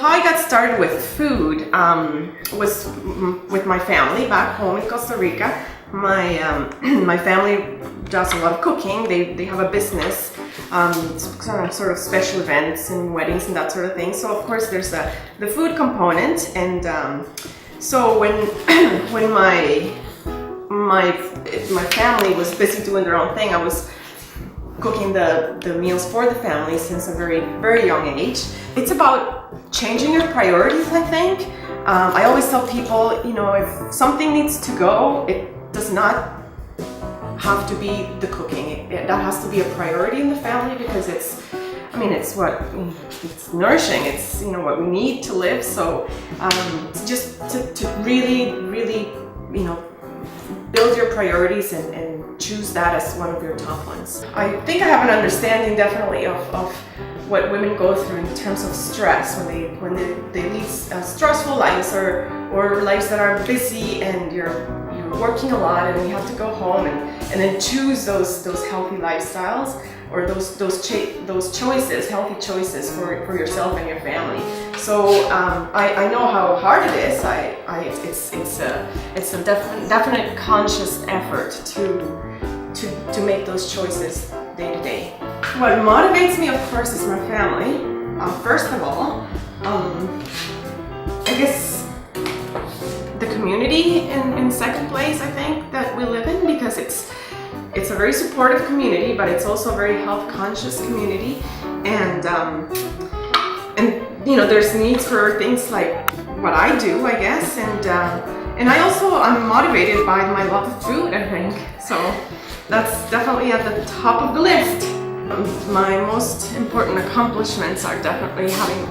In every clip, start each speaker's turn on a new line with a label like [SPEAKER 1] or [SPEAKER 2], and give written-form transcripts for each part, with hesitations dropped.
[SPEAKER 1] how I got started with food was with my family back home in Costa Rica. My family does a lot of cooking. They have a business, sort of special events and weddings and that sort of thing. So of course there's the food component, and so when when my family was busy doing their own thing, I was cooking the meals for the family since a very young age. It's about changing your priorities, I think. I always tell people, you know, if something needs to go, it does not have to be the cooking. That has to be a priority in the family, because it's nourishing. It's, you know, what we need to live. So just to really, you know, build your priorities and choose that as one of your top ones. I think I have an understanding definitely of what women go through in terms of stress when they lead stressful lives or lives that are busy, and you're working a lot and you have to go home and then choose those healthy lifestyles, or those choices, healthy choices for yourself and your family. So I know how hard it is. It's a definite conscious effort to make those choices day to day. What motivates me, of course, is my family. First of all, I guess the community in second place, I think, that we live in, because it's a very supportive community, but it's also a very health conscious community, and you know, there's needs for things like what I do, I guess, and I'm motivated by my love of food, I think. So that's definitely at the top of the list. My most important accomplishments are definitely having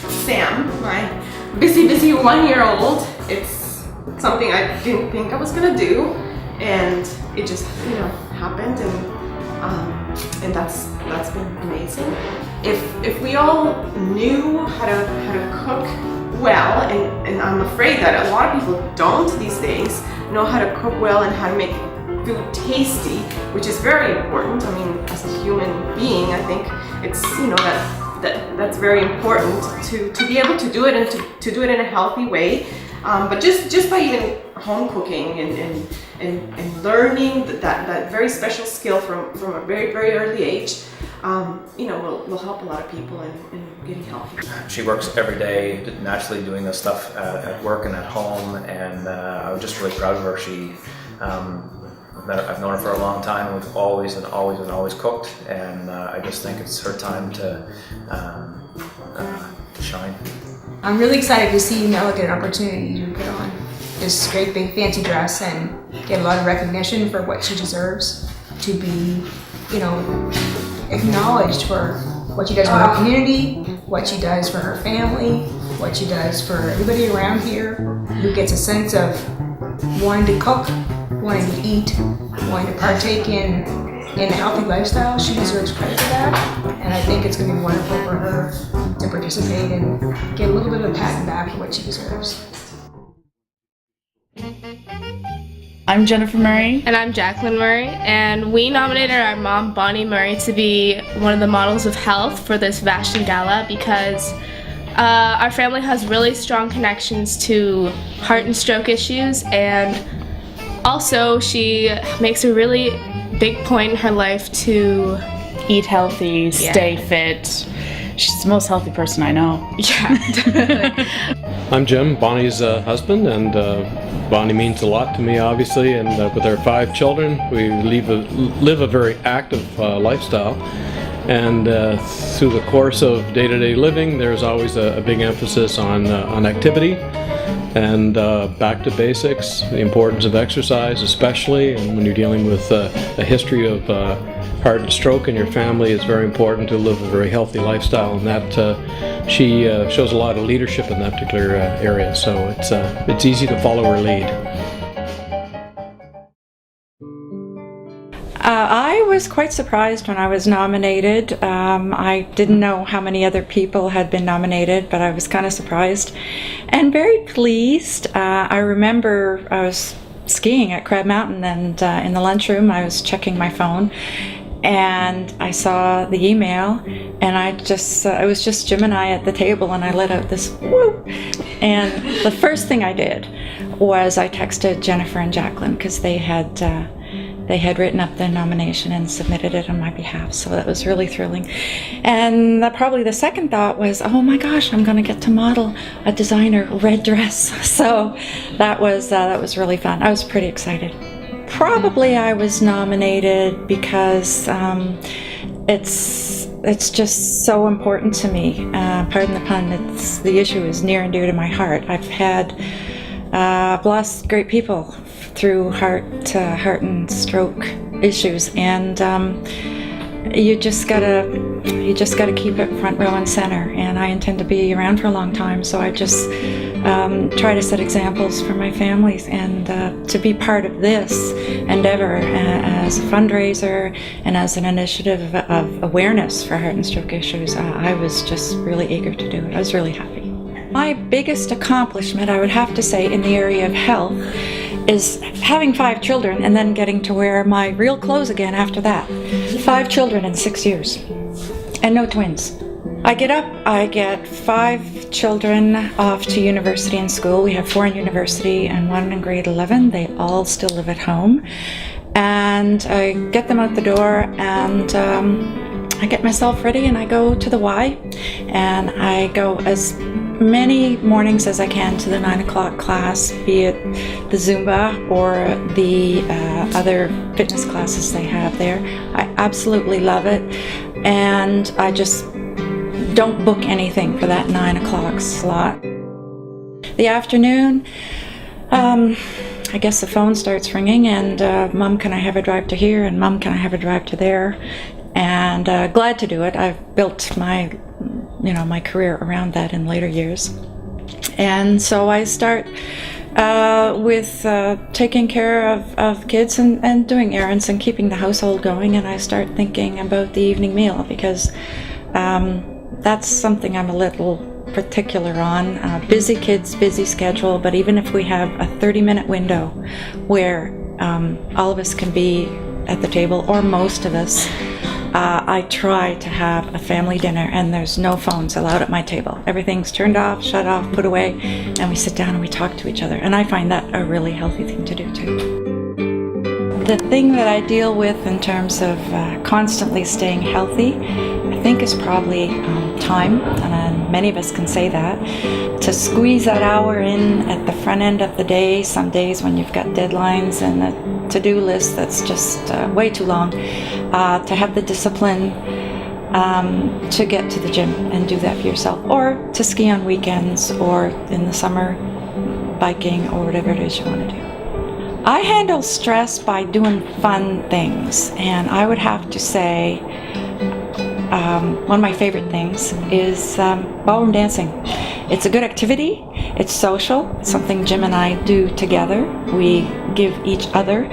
[SPEAKER 1] Sam, my busy 1-year-old. It's something I didn't think I was gonna do, and it just, you know, happened, and that's been amazing. If we all knew how to cook well, and I'm afraid that a lot of people don't these days know how to cook well and how to make food tasty, which is very important. I mean, as a human being, I think it's, you know, that's very important to be able to do it, and to do it in a healthy way. But just by even home cooking and learning that very special skill from a very early age, you know, will help a lot of people in getting healthy.
[SPEAKER 2] She works every day, naturally doing this stuff at work and at home, and I'm just really proud of her. I've known her for a long time, and we've always cooked, and I just think it's her time to shine.
[SPEAKER 3] I'm really excited to see Nela get an opportunity to put on this great big fancy dress and get a lot of recognition for what she deserves, to be, you know, acknowledged for what she does for her community, what she does for her family, what she does for everybody around here who gets a sense of wanting to cook, wanting to eat, wanting to partake in a healthy lifestyle. She deserves credit for that, and I think it's going to be wonderful for her to participate and get a little bit of a pat back for what she deserves.
[SPEAKER 4] I'm Jennifer Murray.
[SPEAKER 5] And I'm Jacqueline Murray, and we nominated our mom, Bonnie Murray, to be one of the models of health for this Vashon Gala, because our family has really strong connections to heart and stroke issues, and also she makes a really big point in her life to
[SPEAKER 4] Eat healthy, stay fit. She's the most healthy person I know.
[SPEAKER 5] Yeah, definitely.
[SPEAKER 6] I'm Jim, Bonnie's husband, and Bonnie means a lot to me, obviously, and with our 5 children, we live a very active lifestyle, and through the course of day-to-day living, there's always a big emphasis on activity and back to basics, the importance of exercise especially, and when you're dealing with a history of heart and stroke in your family, it's very important to live a very healthy lifestyle, and that she shows a lot of leadership in that particular area, so it's easy to follow her lead.
[SPEAKER 7] I was quite surprised when I was nominated. I didn't know how many other people had been nominated, but I was kind of surprised and very pleased. I remember I was skiing at Crab Mountain, and in the lunchroom I was checking my phone, And I saw the email, and it was just Jim and I at the table, and I let out this whoop. And the first thing I did was I texted Jennifer and Jacqueline, because they had written up their nomination and submitted it on my behalf, so that was really thrilling. And probably the second thought was, oh my gosh, I'm going to get to model a designer red dress. So that was really fun. I was pretty excited. Probably I was nominated because it's just so important to me. Pardon the pun, the issue is near and dear to my heart. I've lost great people through heart and stroke issues, and you just gotta keep it front row and center. And I intend to be around for a long time, so I just try to set examples for my families, and to be part of this endeavor as a fundraiser and as an initiative of awareness for heart and stroke issues. I was just really eager to do it. I was really happy. My biggest accomplishment, I would have to say, in the area of health is having 5 children and then getting to wear my real clothes again after that. 5 children in 6 years, and no twins. I get 5 children off to university and school. We have 4 in university and 1 in grade 11. They all still live at home. And I get them out the door, and I get myself ready, and I go to the Y, and I go as many mornings as I can to the 9 o'clock class, be it the Zumba or the other fitness classes they have there. I absolutely love it, and I just don't book anything for that 9 o'clock slot. The afternoon, I guess the phone starts ringing, and Mom, can I have a drive to here? And Mom, can I have a drive to there? And glad to do it. I've built my career around that in later years. And so I start with taking care of kids and doing errands and keeping the household going, and I start thinking about the evening meal, because that's something I'm a little particular on. Busy kids, busy schedule, but even if we have a 30-minute window where all of us can be at the table, or most of us, I try to have a family dinner, and there's no phones allowed at my table. Everything's turned off, shut off, put away, and we sit down and we talk to each other. And I find that a really healthy thing to do too. The thing that I deal with in terms of constantly staying healthy, I think, is probably time, and many of us can say that. To squeeze that hour in at the front end of the day, some days when you've got deadlines and a to-do list that's just way too long, to have the discipline to get to the gym and do that for yourself, or to ski on weekends, or in the summer biking, or whatever it is you want to do. I handle stress by doing fun things, and I would have to say one of my favorite things is ballroom dancing. It's a good activity, it's social, it's something Jim and I do together. We give each other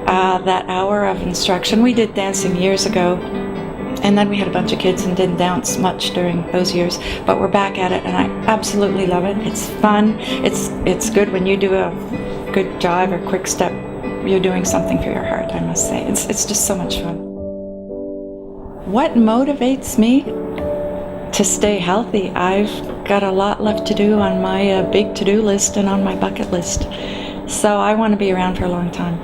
[SPEAKER 7] that hour of instruction. We did dancing years ago, and then we had a bunch of kids and didn't dance much during those years, but we're back at it, and I absolutely love it. It's fun, it's good when you do a good jive or quick step. You're doing something for your heart, I must say. It's just so much fun. What motivates me to stay healthy? I've got a lot left to do on my big to-do list and on my bucket list, so I want to be around for a long time.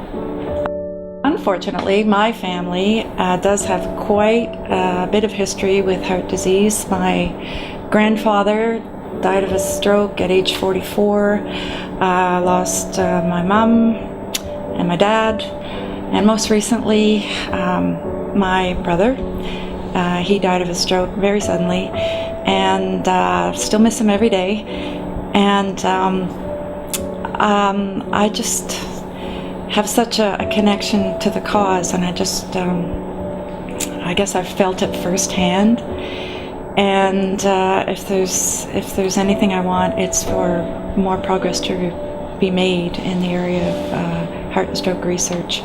[SPEAKER 7] Unfortunately, my family does have quite a bit of history with heart disease. My grandfather died of a stroke at age 44. Lost my mom and my dad, and most recently my brother. He died of a stroke very suddenly, and still miss him every day. And I just have such a connection to the cause, and I just I guess I've felt it firsthand. And if there's anything I want, it's for more progress to be made in the area of heart and stroke research.